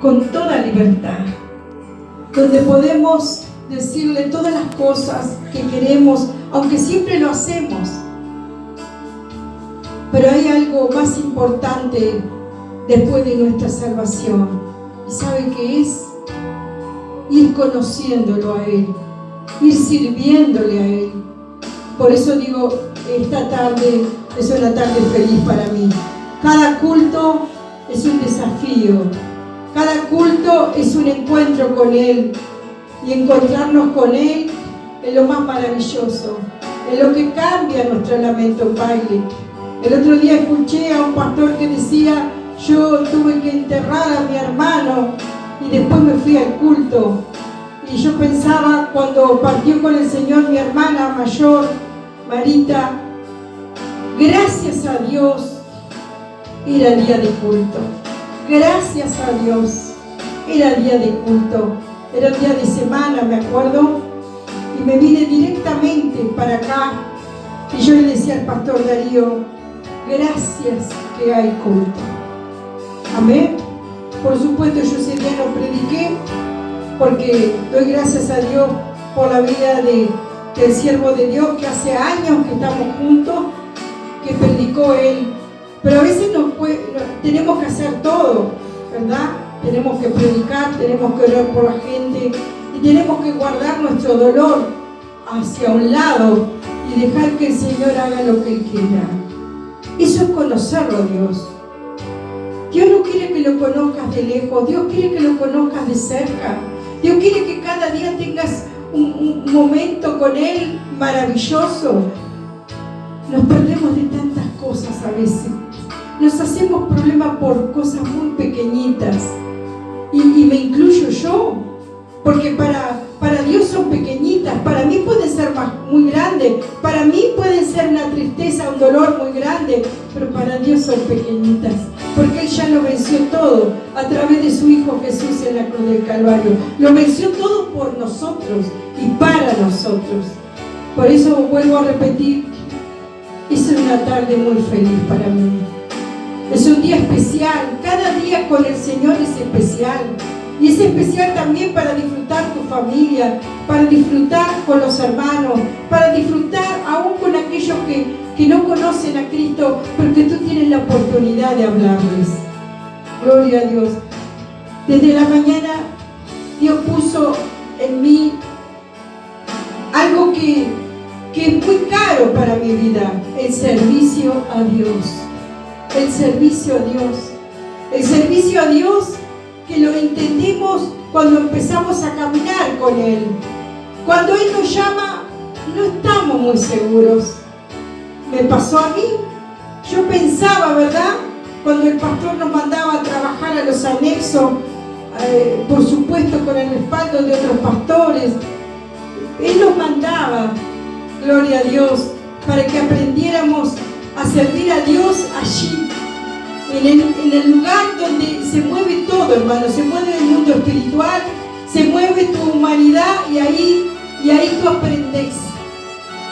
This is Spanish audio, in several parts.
con toda libertad, donde podemos decirle todas las cosas que queremos, aunque siempre lo hacemos. Pero hay algo más importante después de nuestra salvación. ¿Y sabe qué es? Ir conociéndolo a Él, ir sirviéndole a Él. Por eso digo, esta tarde es una tarde feliz para mí. Cada culto es un desafío. Cada culto es un encuentro con Él. Y encontrarnos con Él es lo más maravilloso. Es lo que cambia nuestro lamento en baile. El otro día escuché a un pastor que decía: yo tuve que enterrar a mi hermano y después me fui al culto. Y yo pensaba, cuando partió con el Señor mi hermana mayor, Marita, gracias a Dios era día de culto. Gracias a Dios era día de culto. Era un día de semana, me acuerdo, y me vine directamente para acá. Y yo le decía al pastor Darío: gracias que hay culto. Amén. Por supuesto, yo ese día no prediqué, porque doy gracias a Dios por la vida del siervo de Dios, que hace años que estamos juntos, que predicó él. Pero a veces tenemos que hacer todo, ¿verdad? Tenemos que predicar, tenemos que orar por la gente y tenemos que guardar nuestro dolor hacia un lado y dejar que el Señor haga lo que Él quiera. Eso es conocerlo a Dios. Dios no quiere que lo conozcas de lejos, Dios quiere que lo conozcas de cerca. Dios quiere que cada día tengas un momento con Él maravilloso. Nos perdemos de tantas cosas a veces. Nos hacemos problemas por cosas muy pequeñitas. Y me incluyo yo. Porque para Dios son pequeñitas. Para mí pueden ser muy grandes. Para mí pueden ser una tristeza, un dolor muy grande. Pero para Dios son pequeñitas. Porque Él ya lo venció todo a través de su Hijo Jesús en la cruz del Calvario. Lo venció todo por nosotros y para nosotros. Por eso vuelvo a repetir, es una tarde muy feliz para mí. Es un día especial. Cada día con el Señor es especial. Y es especial también para disfrutar tu familia, para disfrutar con los hermanos, para disfrutar aún con aquellos que no conocen a Cristo, pero que tú tienes la oportunidad de hablarles. Gloria a Dios. Desde la mañana Dios puso en mí algo que es muy caro para mi vida: el servicio a Dios. El servicio a Dios. El servicio a Dios, que lo entendemos cuando empezamos a caminar con Él. Cuando Él nos llama, no estamos muy seguros. Me pasó a mí. Yo pensaba, ¿verdad? Cuando el pastor nos mandaba a trabajar a los anexos, por supuesto con el respaldo de otros pastores, Él nos mandaba, gloria a Dios, para que aprendiéramos a servir a Dios allí, en el lugar donde se mueve todo, hermano. Se mueve el mundo espiritual, se mueve tu humanidad, y ahí tú aprendes.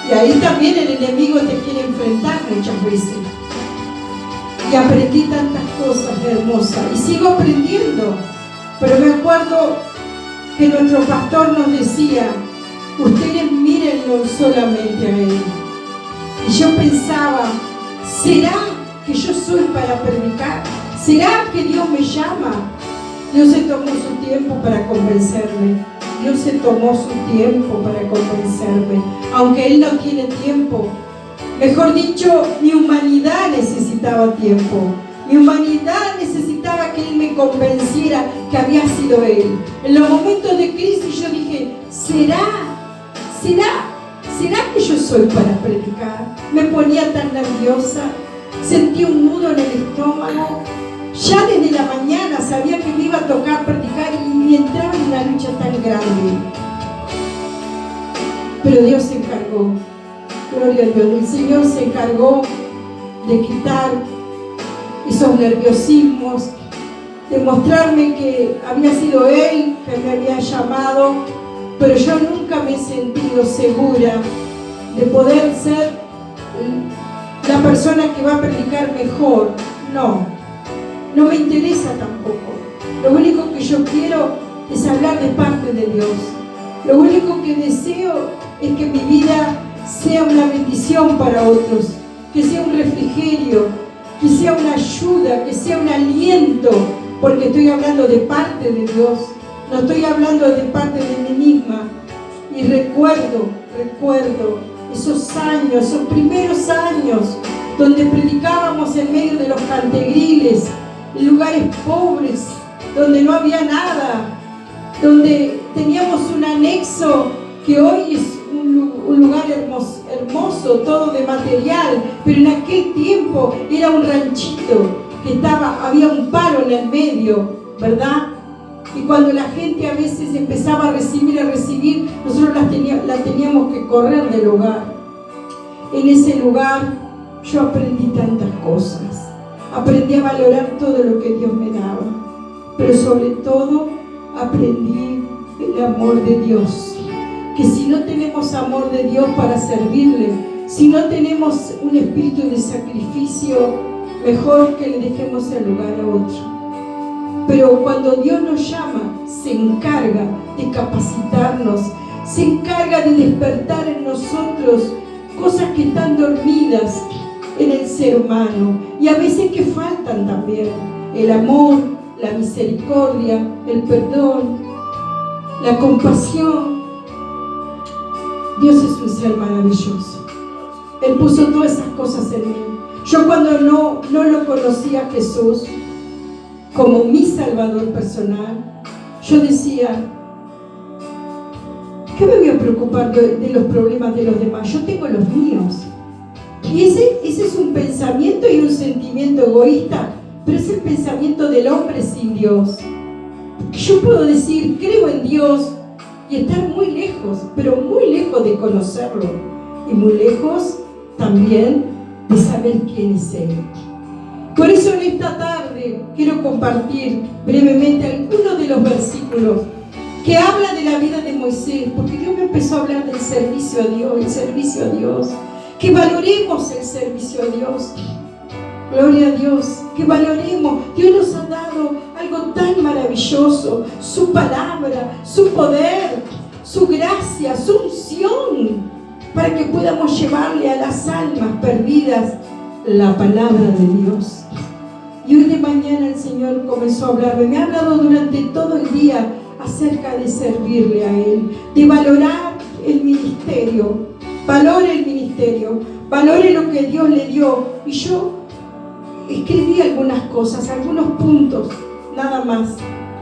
Y ahí también el enemigo te quiere enfrentar muchas veces. Y aprendí tantas cosas hermosas y sigo aprendiendo. Pero me acuerdo que nuestro pastor nos decía: ustedes mírenlo solamente a Él. Y yo pensaba: ¿será que yo soy para predicar? ¿Será que Dios me llama? Dios se tomó su tiempo para convencerme. Dios se tomó su tiempo para convencerme, aunque Él no tiene tiempo. Mejor dicho, mi humanidad necesitaba tiempo. Mi humanidad necesitaba que Él me convenciera que había sido Él. En los momentos de crisis yo dije: ¿será que yo soy para predicar? Me ponía tan nerviosa, sentí un nudo en el estómago. Ya desde la mañana sabía que me iba a tocar predicar y entraba en una lucha tan grande. Pero Dios se encargó, gloria a Dios, el Señor se encargó de quitar esos nerviosismos, de mostrarme que había sido Él que me había llamado, pero yo nunca me he sentido segura de poder ser la persona que va a predicar mejor. No me interesa tampoco. Lo único que yo quiero es hablar de parte de Dios. Lo único que deseo es que mi vida sea una bendición para otros, que sea un refrigerio, que sea una ayuda, que sea un aliento, porque estoy hablando de parte de Dios, no estoy hablando de parte de mí misma. Y recuerdo esos años, esos primeros años, donde predicábamos en medio de los cantegriles, en lugares pobres, donde no había nada, donde teníamos un anexo que hoy es un lugar hermoso, todo de material, pero en aquel tiempo era un ranchito que había un palo en el medio, ¿verdad? Y cuando la gente a veces empezaba a recibir, nosotros la teníamos que correr del lugar. En ese lugar yo aprendí tantas cosas, aprendí a valorar todo lo que Dios me daba, pero sobre todo aprendí el amor de Dios, que si no tenemos amor de Dios para servirle, si no tenemos un espíritu de sacrificio, mejor que le dejemos el lugar a otro. Pero cuando Dios nos llama, se encarga de capacitarnos, se encarga de despertar en nosotros cosas que están dormidas en el ser humano y a veces que faltan también: el amor, la misericordia, el perdón, la compasión. Dios es un ser maravilloso. Él puso todas esas cosas en mí. Yo cuando no lo conocía a Jesús como mi Salvador personal, yo decía: ¿qué me voy a preocupar de los problemas de los demás? Yo tengo los míos. Y ese es un pensamiento y un sentimiento egoísta, pero es el pensamiento del hombre sin Dios. Yo puedo decir, creo en Dios, y estar muy lejos, pero muy lejos de conocerlo, y muy lejos también de saber quién es Él. Por eso en esta tarde quiero compartir brevemente algunos de los versículos que habla de la vida de Moisés, porque Dios me empezó a hablar del servicio a Dios, el servicio a Dios, que valoremos el servicio a Dios. Gloria a Dios, que valoremos. Dios nos ha dado algo tan maravilloso: su palabra, su poder, su gracia, su unción, para que podamos llevarle a las almas perdidas la palabra de Dios. Y hoy de mañana el Señor comenzó a hablarme, me ha hablado durante todo el día acerca de servirle a Él, de valorar el ministerio. Valore el ministerio, valore lo que Dios le dio. Y yo escribí algunas cosas, algunos puntos, nada más.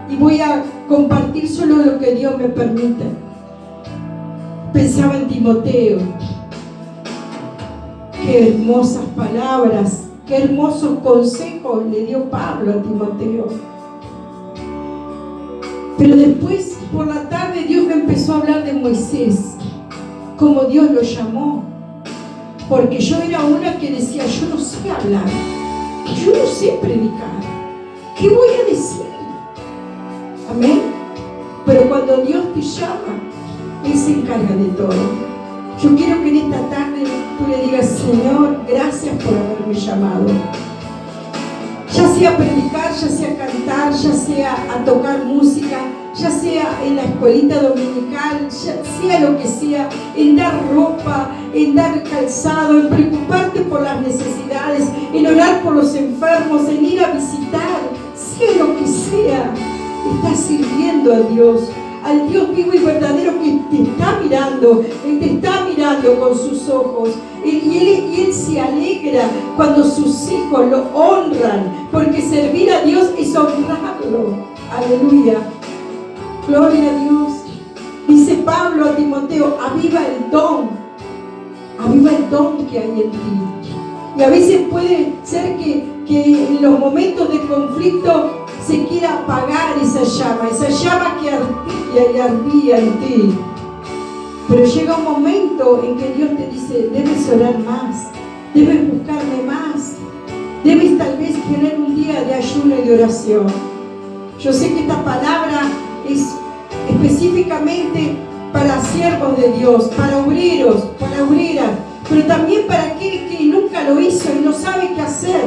Y voy a compartir solo lo que Dios me permite. Pensaba en Timoteo. Qué hermosas palabras, qué hermosos consejos le dio Pablo a Timoteo. Pero después, por la tarde, Dios me empezó a hablar de Moisés, como Dios lo llamó. Porque yo era una que decía: yo no sé hablar, yo no sé predicar, ¿qué voy a decir? Amén. Pero cuando Dios te llama, Él se encarga de todo. Yo quiero que en esta tarde tú le digas: Señor, gracias por haberme llamado. Ya sea a predicar, ya sea a cantar, ya sea a tocar música, ya sea en la escuelita dominical, ya sea lo que sea, en dar ropa, en dar calzado, en preocuparte por las necesidades, en orar por los enfermos, en ir a visitar, sea lo que sea, estás sirviendo a Dios, al Dios vivo y verdadero que te está mirando. Él te está mirando con sus ojos. Y Él se alegra cuando sus hijos lo honran, porque servir a Dios es honrarlo. Aleluya. Gloria a Dios. Dice Pablo a Timoteo: aviva el don que hay en ti. Y a veces puede ser que en los momentos de conflicto se quiera apagar esa llama que ardía y ardía en ti. Pero llega un momento en que Dios te dice: debes orar más, debes buscarme más, debes tal vez tener un día de ayuno y de oración. Yo sé que esta palabra es específicamente para siervos de Dios, para obreros, para obreras, pero también para aquel que nunca lo hizo y no sabe qué hacer.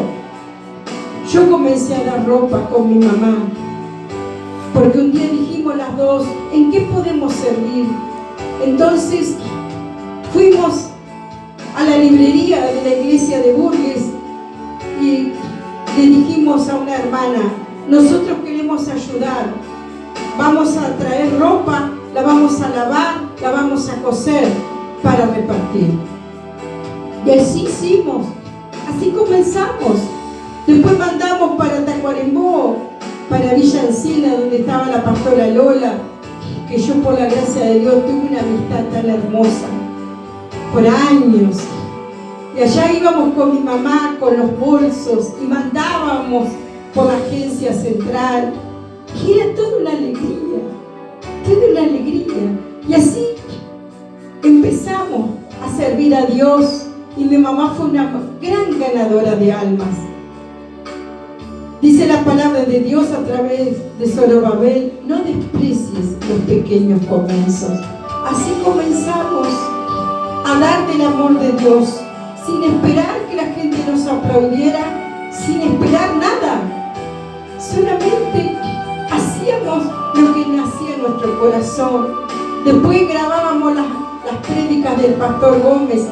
Yo comencé a dar ropa con mi mamá porque un día dijimos las dos, ¿en qué podemos servir? Entonces fuimos a la librería de la iglesia de Burgues y le dijimos a una hermana, nosotros queremos ayudar, vamos a traer ropa, la vamos a lavar, la vamos a coser para repartir. Y así hicimos, así comenzamos. Después mandamos para Tacuarembó, para Villa Encina, donde estaba la pastora Lola, que yo por la gracia de Dios tuve una amistad tan hermosa, por años. Y allá íbamos con mi mamá, con los bolsos, y mandábamos por la agencia central. Y era toda una alegría, toda una alegría. Y así empezamos a servir a Dios, y mi mamá fue una gran ganadora de almas. Dice la palabra de Dios a través de Zorobabel, no desprecies los pequeños comienzos. Así comenzamos a dar del amor de Dios, sin esperar que la gente nos aplaudiera, sin esperar nada. Solamente hacíamos lo que nacía en nuestro corazón. Después grabábamos las prédicas del pastor Gómez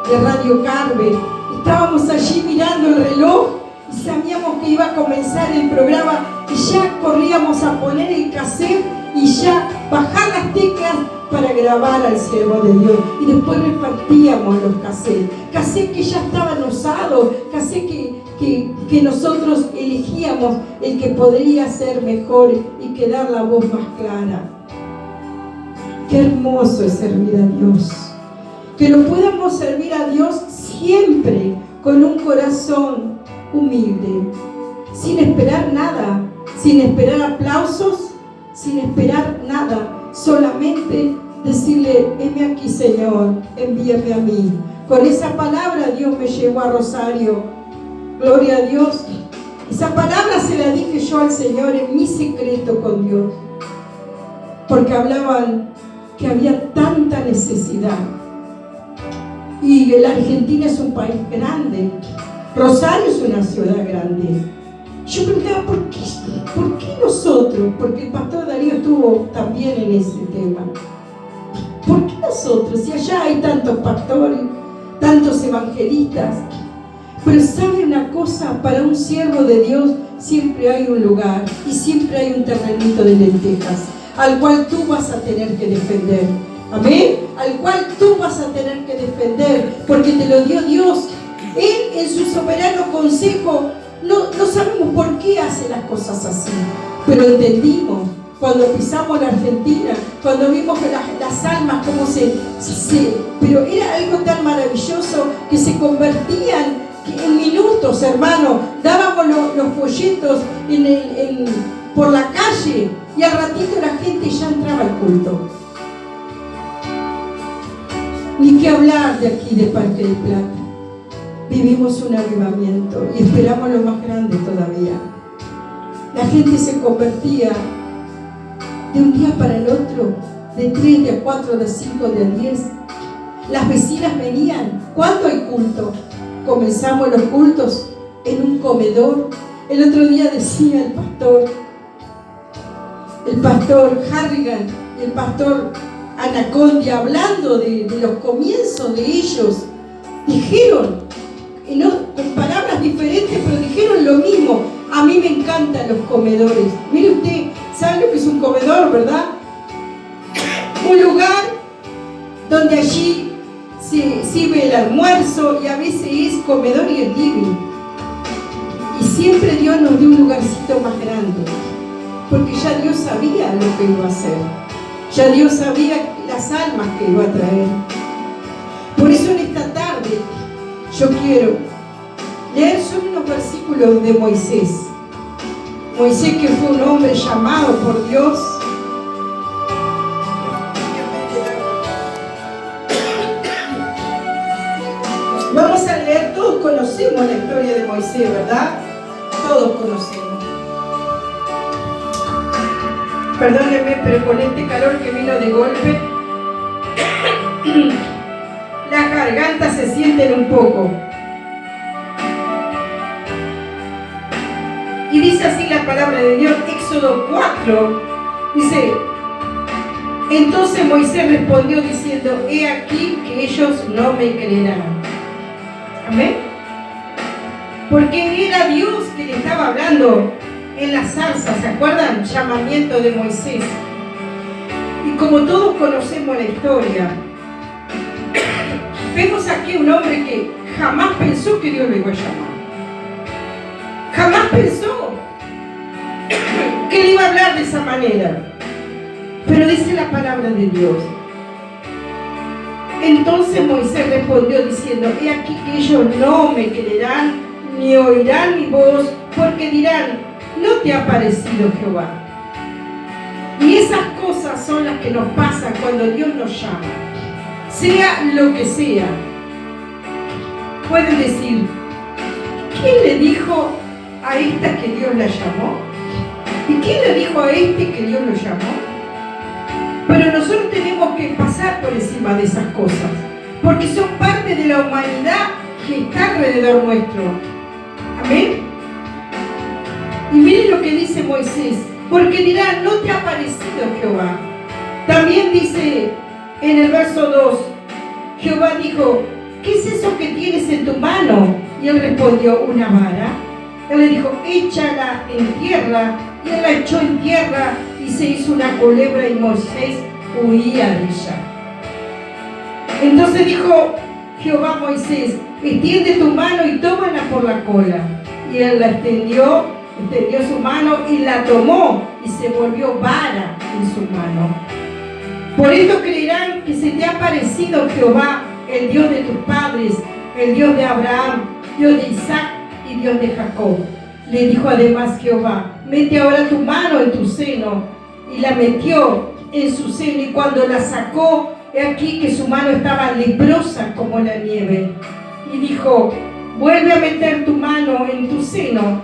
de Radio Carver. Estábamos allí mirando el reloj y sabíamos que iba a comenzar el programa y ya corríamos a poner el cassette y ya bajar las teclas para grabar al siervo de Dios. Y después repartíamos los cassettes que ya estaban usados, cassettes que nosotros elegíamos el que podría ser mejor y que dar la voz más clara. Qué hermoso es servir a Dios. Que lo podamos servir a Dios siempre con un corazón humilde, sin esperar nada, sin esperar aplausos, sin esperar nada, solamente decirle, heme aquí Señor, envíame a mí. Con esa palabra Dios me llevó a Rosario, gloria a Dios. Esa palabra se la dije yo al Señor en mi secreto con Dios, porque hablaban que había tanta necesidad. Y la Argentina es un país grande, Rosario es una ciudad grande. Yo preguntaba, ¿por qué nosotros? Porque el pastor Darío estuvo también en ese tema. ¿Por qué nosotros? Si allá hay tantos pastores, tantos evangelistas. Pero ¿sabe una cosa? Para un siervo de Dios siempre hay un lugar y siempre hay un terrenito de lentejas al cual tú vas a tener que defender. Amén. Al cual tú vas a tener que defender porque te lo dio Dios. Él en su soberano consejo, no sabemos por qué hace las cosas así, pero entendimos cuando pisamos la Argentina, cuando vimos que las almas como pero era algo tan maravilloso que se convertían en minutos, hermano. Dábamos los folletos por la calle y al ratito la gente ya entraba al culto. Ni qué hablar de aquí de Parque del Plata. Vivimos un avivamiento y esperamos lo más grande todavía. La gente se convertía de un día para el otro, de 3, de 4, de 5, de 10. Las vecinas venían. ¿Cuándo hay culto? Comenzamos los cultos en un comedor. El otro día decía el pastor Harrigan y el pastor Anacondia, hablando de los comienzos de ellos, dijeron, con palabras diferentes, pero dijeron lo mismo. A mí me encantan los comedores. Mire usted, ¿sabe lo que es un comedor, verdad? Un lugar donde allí se sirve el almuerzo y a veces es comedor y el living. Y siempre Dios nos dio un lugarcito más grande, porque ya Dios sabía lo que iba a hacer. Ya Dios sabía las almas que iba a traer. Por eso en esta tarde yo quiero leer solo unos versículos de Moisés. Moisés, que fue un hombre llamado por Dios. Vamos a leer, todos conocemos la historia de Moisés, ¿verdad? Todos conocemos. Perdónenme, pero con este calor que vino de golpe, las gargantas se sienten un poco. Y dice así la palabra de Dios, Éxodo 4, Dice, entonces Moisés respondió diciendo, he aquí que ellos no me creerán. Amén. Porque era Dios que le estaba hablando en la zarza, ¿se acuerdan? Llamamiento de Moisés. Y como todos conocemos la historia, vemos aquí un hombre que jamás pensó que Dios lo iba a llamar. Jamás pensó que le iba a hablar de esa manera. Pero dice la palabra de Dios. Entonces Moisés respondió diciendo, he aquí que ellos no me creerán, ni oirán mi voz, porque dirán, no te ha parecido Jehová. Y esas cosas son las que nos pasan cuando Dios nos llama. Sea lo que sea. Pueden decir, ¿quién le dijo a esta que Dios la llamó? ¿Y quién le dijo a este que Dios lo llamó? Pero nosotros tenemos que pasar por encima de esas cosas, porque son parte de la humanidad que está alrededor nuestro. Amén. Y miren lo que dice Moisés, porque dirán, no te ha parecido Jehová. También dice en el verso 2, Jehová dijo, ¿qué es eso que tienes en tu mano? Y él respondió, una vara. Él le dijo, échala en tierra. Y él la echó en tierra y se hizo una culebra y Moisés huía de ella. Entonces dijo Jehová a Moisés, extiende tu mano y tómala por la cola. Y él la extendió su mano y la tomó y se volvió vara en su mano. Por esto creerán que se te ha parecido Jehová, el Dios de tus padres, el Dios de Abraham, Dios de Isaac y Dios de Jacob. Le dijo además Jehová, mete ahora tu mano en tu seno. Y la metió en su seno, y cuando la sacó, he aquí que su mano estaba leprosa como la nieve. Y dijo, vuelve a meter tu mano en tu seno.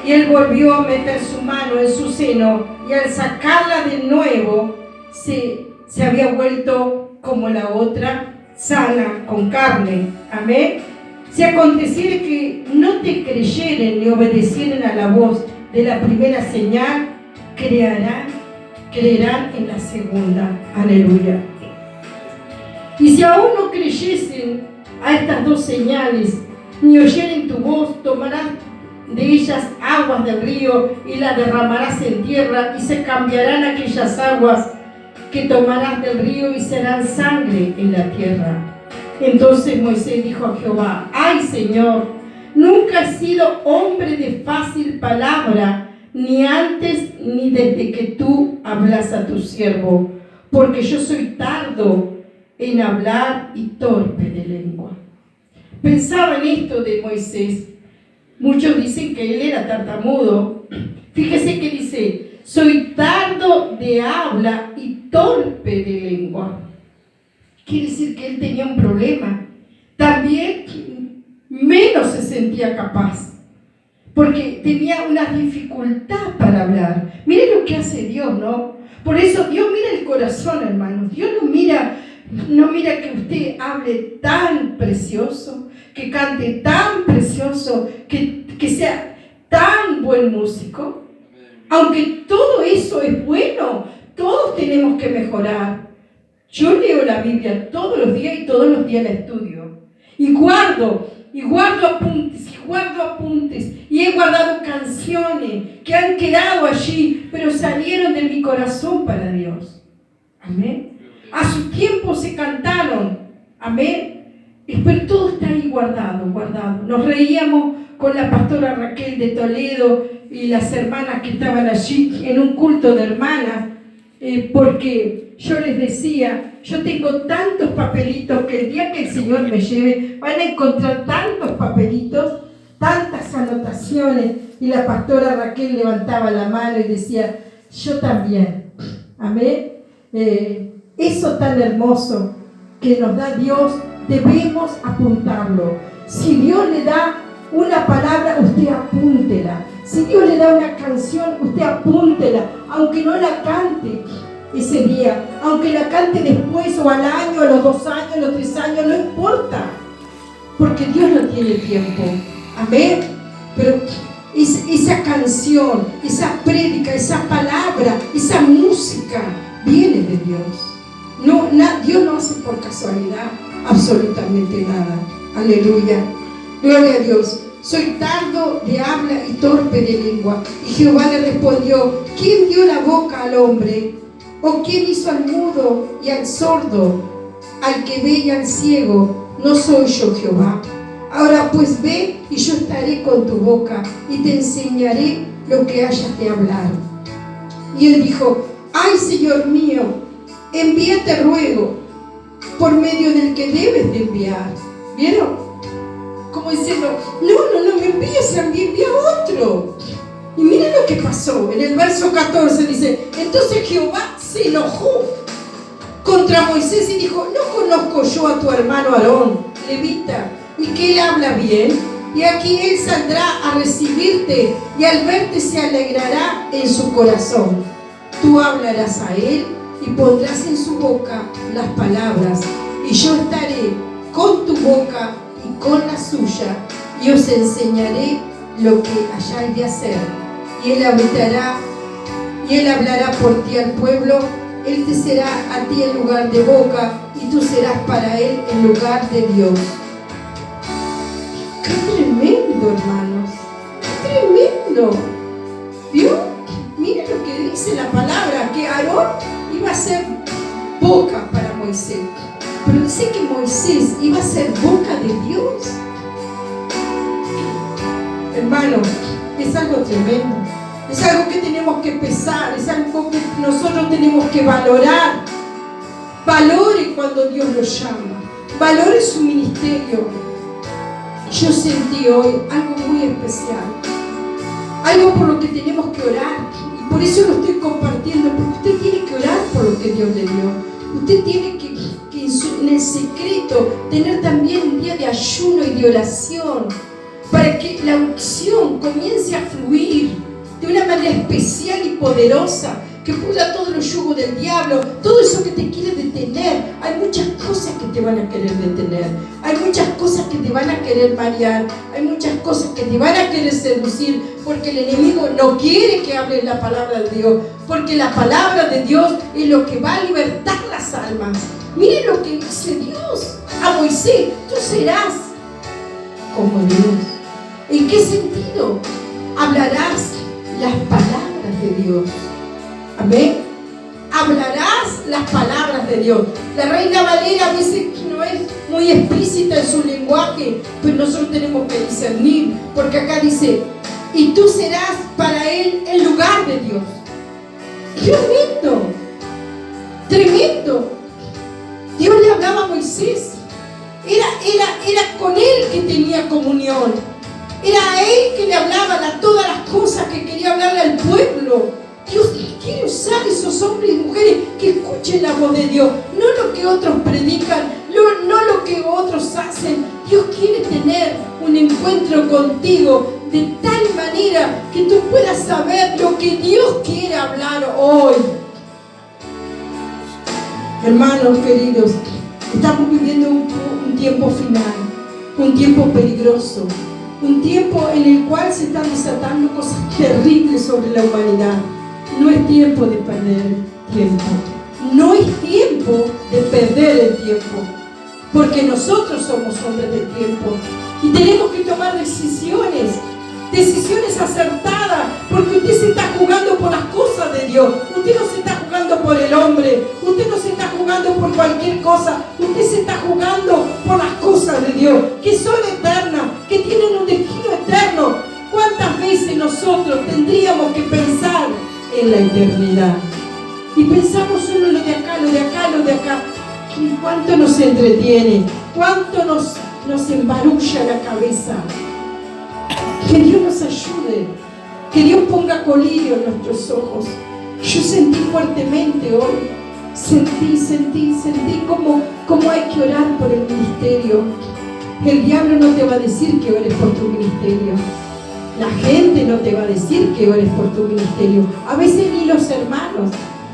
Y él volvió a meter su mano en su seno, y al sacarla de nuevo, se había vuelto como la otra, sana, con carne. Amén. Si aconteciera que no te creyeren ni obedecieren a la voz de la primera señal, creerán en la segunda. Aleluya. Y si aún no creyesen a estas dos señales, ni oyeren tu voz, tomarás de ellas aguas del río y las derramarás en tierra, y se cambiarán aquellas aguas que tomarás del río y serán sangre en la tierra. Entonces Moisés dijo a Jehová, ay Señor, nunca he sido hombre de fácil palabra, ni antes ni desde que tú hablas a tu siervo, porque yo soy tardo en hablar y torpe de lengua. Pensaba en esto de Moisés. Muchos dicen que él era tartamudo. Fíjese que dice, soy tardo de habla y torpe de lengua. Quiere decir que él tenía un problema. También menos se sentía capaz, porque tenía una dificultad para hablar. Mire lo que hace Dios, ¿no? Por eso Dios mira el corazón, hermanos. Dios no mira que usted hable tan precioso, que cante tan precioso, que sea tan buen músico. Aunque todo eso es bueno, todos tenemos que mejorar. Yo leo la Biblia todos los días y todos los días la estudio. Y guardo apuntes. Y he guardado canciones que han quedado allí, pero salieron de mi corazón para Dios. Amén. A su tiempo se cantaron. Amén. Pero todo está ahí guardado. Nos reíamos con la pastora Raquel de Toledo y las hermanas que estaban allí en un culto de hermanas, porque yo les decía, yo tengo tantos papelitos que el día que el Señor me lleve van a encontrar tantos papelitos, tantas anotaciones. Y la pastora Raquel levantaba la mano y decía, yo también. Amén. Eso tan hermoso que nos da Dios, debemos apuntarlo. Si Dios le da una palabra, usted apúntela. Si Dios le da una canción, usted apúntela, aunque no la cante ese día, aunque la cante después o al año, a los 2 años, a los 3 años, no importa, porque Dios no tiene tiempo. Amén. Pero esa canción, esa prédica, esa palabra, esa música, viene de Dios. Dios no hace por casualidad absolutamente nada. Aleluya. Gloria a Dios. Soy tardo de habla y torpe de lengua. Y Jehová le respondió: ¿quién dio la boca al hombre? ¿O quién hizo al mudo y al sordo, al que ve y al ciego? ¿No soy yo Jehová? Ahora pues ve, y yo estaré con tu boca y te enseñaré lo que hayas de hablar. Y él dijo: ay, Señor mío, envíate ruego por medio del que debes de enviar. ¿Vieron? Como diciendo: no me envíes a mí, envía a otro. Y miren lo que pasó. En el verso 14 dice: entonces Jehová se enojó contra Moisés y dijo: ¿no conozco yo a tu hermano Aarón, levita, y que él habla bien? Y aquí él saldrá a recibirte, y al verte se alegrará en su corazón. Tú hablarás a él y pondrás en su boca las palabras, y yo estaré con tu boca y con la suya, y os enseñaré lo que hayáis de hacer. Y él hablará por ti al pueblo. Él te será a ti en lugar de boca, y tú serás para él en lugar de Dios. ¡Qué tremendo, hermanos! ¡Qué tremendo! ¿Vio? Miren lo que dice la palabra, que Aarón iba a ser boca para Moisés. Pero dice que Moisés iba a ser boca de Dios. Hermano, es algo tremendo. Es algo que tenemos que pesar, es algo que nosotros tenemos que valorar. Valore cuando Dios lo llama, valore su ministerio. Yo sentí hoy algo muy especial, algo por lo que tenemos que orar, y por eso lo estoy compartiendo, porque usted tiene que orar por lo que Dios le dio. Usted tiene que en el secreto tener también un día de ayuno y de oración, para que la unción comience a fluir de una manera especial y poderosa, que pula todos los yugos del diablo, todo eso que te quiere detener. Hay muchas cosas que te van a querer detener, hay muchas cosas que te van a querer marear, hay muchas cosas que te van a querer seducir, porque el enemigo no quiere que hables la palabra de Dios, porque la palabra de Dios es lo que va a libertar las almas. Miren lo que dice Dios a Moisés: tú serás como Dios. ¿En qué sentido? Hablarás las palabras de Dios. Amén. Hablarás las palabras de Dios. La Reina Valera a veces no es muy explícita en su lenguaje, pero nosotros tenemos que discernir, porque acá dice: y tú serás para él en lugar de Dios. Tremendo, tremendo. Dios le hablaba a Moisés. Era con él que tenía comunión. Era a él que le hablaba todas las cosas que quería hablarle al pueblo. Dios quiere usar esos hombres y mujeres que escuchen la voz de Dios, no lo que otros predican, no lo que otros hacen. Dios quiere tener un encuentro contigo de tal manera que tú puedas saber lo que Dios quiere hablar hoy. Hermanos queridos, estamos viviendo un tiempo final, un tiempo peligroso, un tiempo en el cual se están desatando cosas terribles sobre la humanidad. No es tiempo de perder tiempo. No es tiempo de perder el tiempo, porque nosotros somos hombres del tiempo y tenemos que tomar decisiones acertadas, porque usted se está jugando por las cosas de Dios. Usted no se está jugando por el hombre, usted no se está jugando por cualquier cosa, usted se está jugando por las cosas de Dios, que son eternas, que tienen un destino eterno. ¿Cuántas veces nosotros tendríamos que pensar en la eternidad? Y pensamos solo lo de acá, lo de acá, lo de acá. ¿Cuánto nos entretiene? ¿Cuánto nos embarulla la cabeza? Que Dios nos ayude, que Dios ponga colirio en nuestros ojos. Yo sentí fuertemente hoy, sentí como hay que orar por el ministerio. El diablo no te va a decir que ores por tu ministerio. La gente no te va a decir que ores por tu ministerio. A veces ni los hermanos,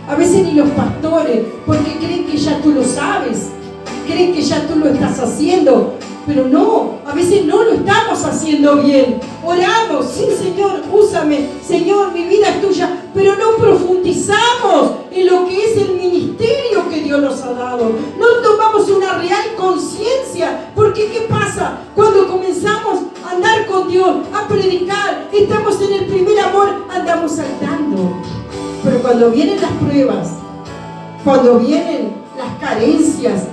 a veces ni los pastores, porque creen que ya tú lo sabes, creen que ya tú lo estás haciendo. pero no, a veces no lo estamos haciendo bien. Oramos, sí Señor, úsame, Señor, mi vida es tuya, pero no profundizamos en lo que es el ministerio que Dios nos ha dado. No tomamos una real conciencia, porque ¿qué pasa? Cuando comenzamos a andar con Dios, a predicar, estamos en el primer amor, andamos saltando. Pero cuando vienen las pruebas, cuando vienen las carencias,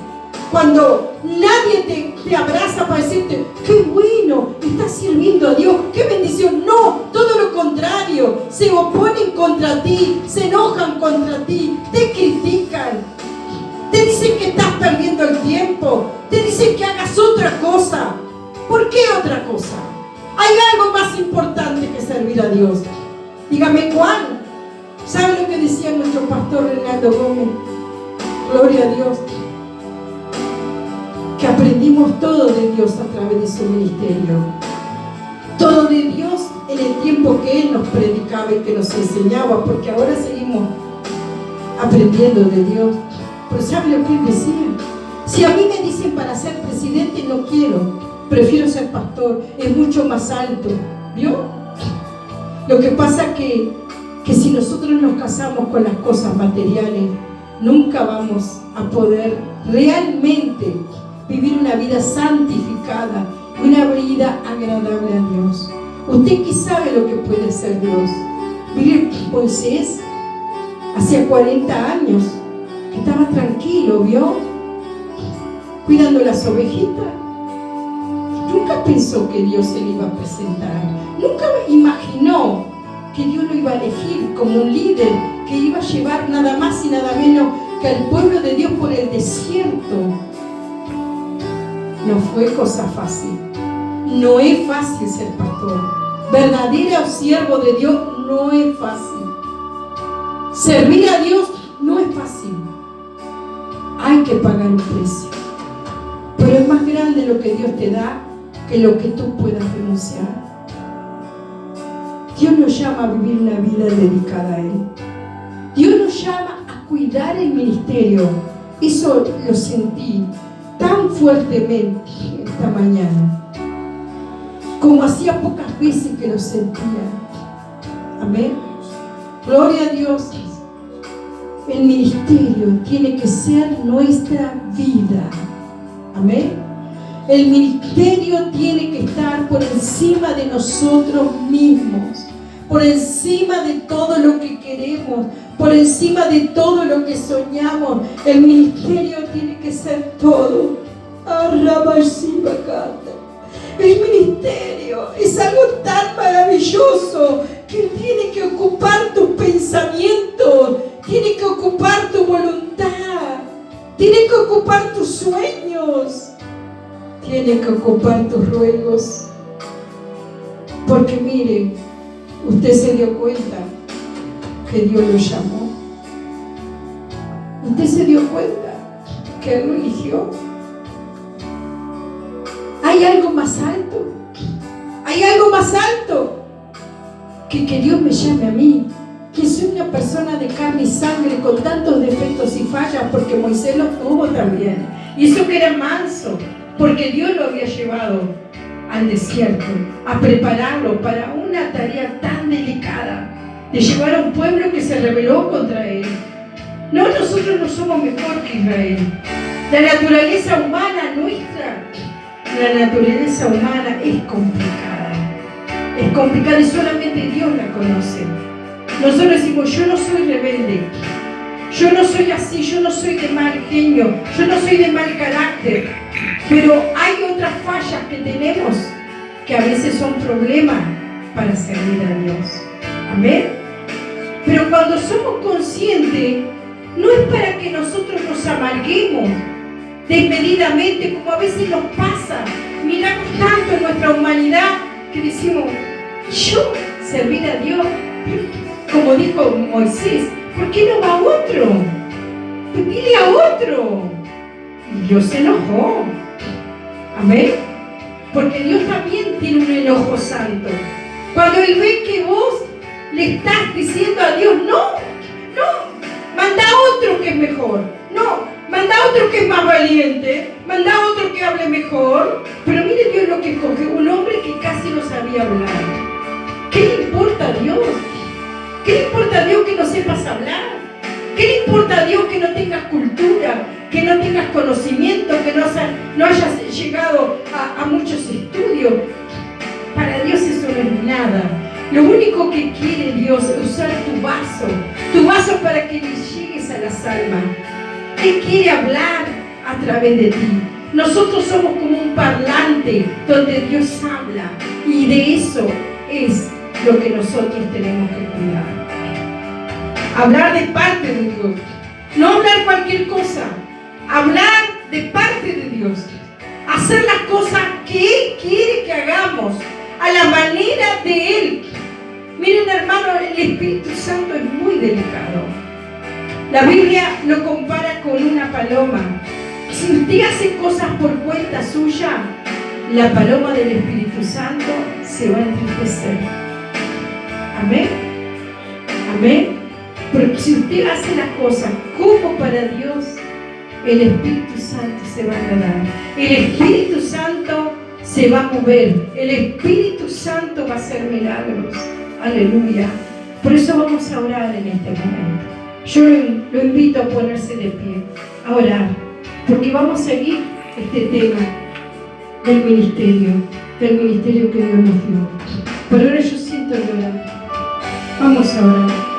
cuando nadie te abraza para decirte, qué bueno, estás sirviendo a Dios, qué bendición. No, todo lo contrario, se oponen contra ti, se enojan contra ti, te critican, te dicen que estás perdiendo el tiempo, te dicen que hagas otra cosa. ¿Por qué otra cosa? Hay algo más importante que servir a Dios. Dígame cuál. ¿Sabe lo que decía nuestro pastor Reinaldo Gómez? Gloria a Dios. Que aprendimos todo de Dios a través de su ministerio. Todo de Dios en el tiempo que Él nos predicaba y que nos enseñaba, porque ahora seguimos aprendiendo de Dios. Pero ¿sabe lo que Él decía? Si a mí me dicen para ser presidente, no quiero, prefiero ser pastor, es mucho más alto. ¿Vio? Lo que pasa que si nosotros nos casamos con las cosas materiales, nunca vamos a poder realmente vivir una vida santificada, una vida agradable a Dios. Usted que sabe lo que puede ser Dios. Mire, Moisés, hacía 40 años, que estaba tranquilo, ¿vio? Cuidando las ovejitas. Nunca pensó que Dios se le iba a presentar. Nunca imaginó que Dios lo iba a elegir como un líder que iba a llevar nada más y nada menos que al pueblo de Dios por el desierto. No fue cosa fácil. No es fácil ser pastor. Verdadero siervo de Dios no es fácil. Servir a Dios no es fácil. Hay que pagar un precio. Pero es más grande lo que Dios te da que lo que tú puedas renunciar. Dios nos llama a vivir una vida dedicada a Él. Dios nos llama a cuidar el ministerio. Eso lo sentí tan fuertemente esta mañana, como hacía pocas veces que lo sentía. Amén. Gloria a Dios. El ministerio tiene que ser nuestra vida. Amén. El ministerio tiene que estar por encima de nosotros mismos, por encima de todo lo que queremos, por encima de todo lo que soñamos. El ministerio tiene que ser todo. El ministerio es algo tan maravilloso que tiene que ocupar tus pensamientos, tiene que ocupar tu voluntad, tiene que ocupar tus sueños, tiene que ocupar tus ruegos. Porque mire, usted se dio cuenta que Dios lo llamó. Usted se dio cuenta que Él lo eligió. ¿Hay algo más alto? ¿Hay algo más alto? Que Dios me llame a mí, que soy una persona de carne y sangre con tantos defectos y fallas, porque Moisés los tuvo también. Y eso que era manso, porque Dios lo había llevado al desierto a prepararlo para una tarea tan delicada, de llevar a un pueblo que se rebeló contra él. No, nosotros no somos mejor que Israel. La naturaleza humana nuestra, la naturaleza humana es complicada. Es complicada y solamente Dios la conoce. Nosotros decimos, yo no soy rebelde, yo no soy así, yo no soy de mal genio, yo no soy de mal carácter. Pero hay otras fallas que tenemos que a veces son problemas para servir a Dios. Amén. Pero cuando somos conscientes, no es para que nosotros nos amarguemos desmedidamente, como a veces nos pasa. Miramos tanto en nuestra humanidad que decimos, yo servir a Dios, como dijo Moisés, ¿por qué no va otro? Pues dile a otro. Y Dios se enojó. Amén. Porque Dios también tiene un enojo santo. Cuando Él ve que vos le estás diciendo a Dios, no, manda a otro que es mejor, no, manda a otro que es más valiente, manda a otro que que hable mejor, pero mire Dios lo que escoge, un hombre que casi no sabía hablar. ¿Qué le importa a Dios? ¿Qué le importa a Dios que no sepas hablar? ¿Qué le importa a Dios que no tengas cultura, que no tengas conocimiento, que no hayas llegado a muchos estudios? Para Dios eso no es nada. Lo único que quiere Dios es usar tu vaso para que le llegues a las almas. Él quiere hablar a través de ti. Nosotros somos como un parlante donde Dios habla, y de eso es lo que nosotros tenemos que cuidar. Hablar de parte de Dios, no hablar cualquier cosa, hablar de parte de Dios, hacer las cosas que Él quiere que hagamos a la manera de Él. Miren, hermano, el Espíritu Santo es muy delicado. La Biblia lo compara con una paloma. Si usted hace cosas por cuenta suya, la paloma del Espíritu Santo se va a entristecer. Amén. Amén. Porque si usted hace las cosas como para Dios, el Espíritu Santo se va a agradar. El Espíritu Santo se va a mover. El Espíritu Santo va a hacer milagros. Aleluya. Por eso vamos a orar en este momento. Yo lo invito a ponerse de pie, a orar, porque vamos a seguir este tema del ministerio que Dios nos dio. Por ahora yo siento llorar. Vamos a orar.